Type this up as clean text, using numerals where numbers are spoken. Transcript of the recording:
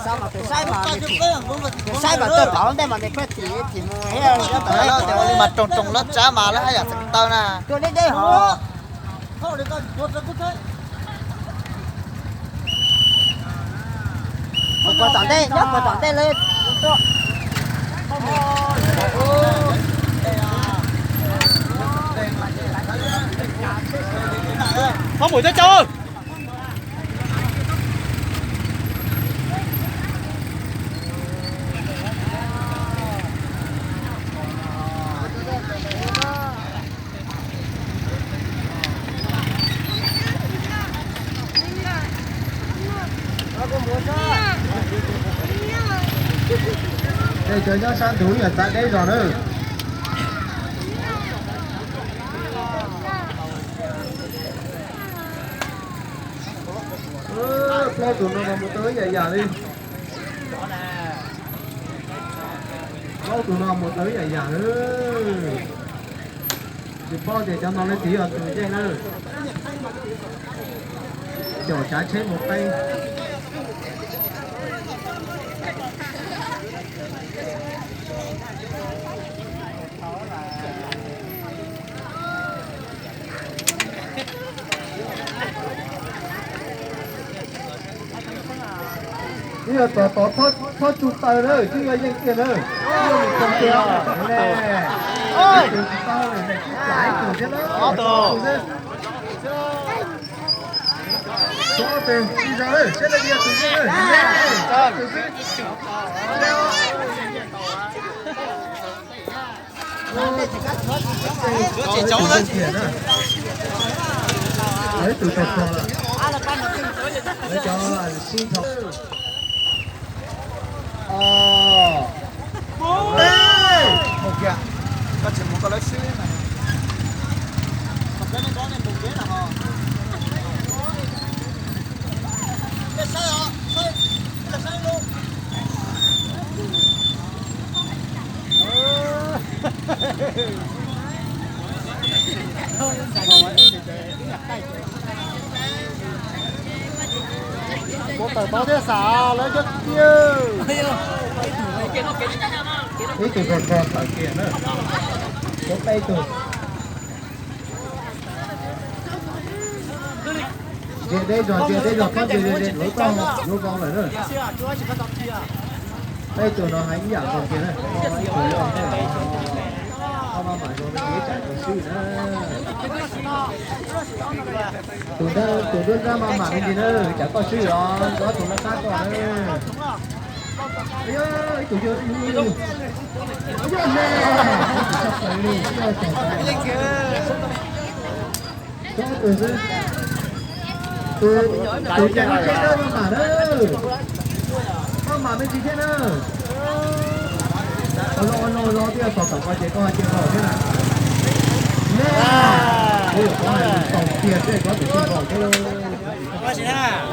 sao mà cái sai mà cái sai mà tôi bảo đây mà cái phép thì mua hết rồi đấy là thì mà trồng trồng lớp trái mà nó hay là thằng tao nè tôi đến đây họ thôi để tao vượt ra cũng thế một toàn đây nhấc một toàn đây lên Không buổi tới chơi. Đây chơi cho sang túi ở tại đây rồi nữa. Lo tụi nó mà một tới dài dài đi. Lo tụi nó một tới dài dài nữa. Thì bao để cho nó lên tí ở tụi trên nữa. Chở trái chết một tay. Bây giờ tỏ thoát chụp tay nữa, chứ là những tiền nữa. Mình cầm tiền nè. Ôi! Chụp tay này, này, cái chụp chết đó. Chụp chết. Cho tiền, đi ra đây, chết đây đi, chụp chết đây. Chụp chết. chị cháu đấy đấy từ thật cho là để cho là xin thật một kìa có chỉ một cái lấy xí này một cái này có nên một cái nào hả cái sai hả sai luôn một tờ to thế xả lấy cho tiêu ý từ còn ở kia nữa có tay từ về đây rồi con về lối con lại nữa đây từ nó hành giả còn kia này không mà rồi nó nghĩ chạy được suy nữa tụi đưa ra mà mạng gì nữa chả có suy rồi có tụi nó khác rồi nữa ơi tụi chưa tụi chạy nó chết đâu mà đó không mà bên gì thế nữa lo tiếp sọt qua chế coi thế nào nè ôi có này tổng tiền thế có thể xin vào cái luôn Quá chị ha.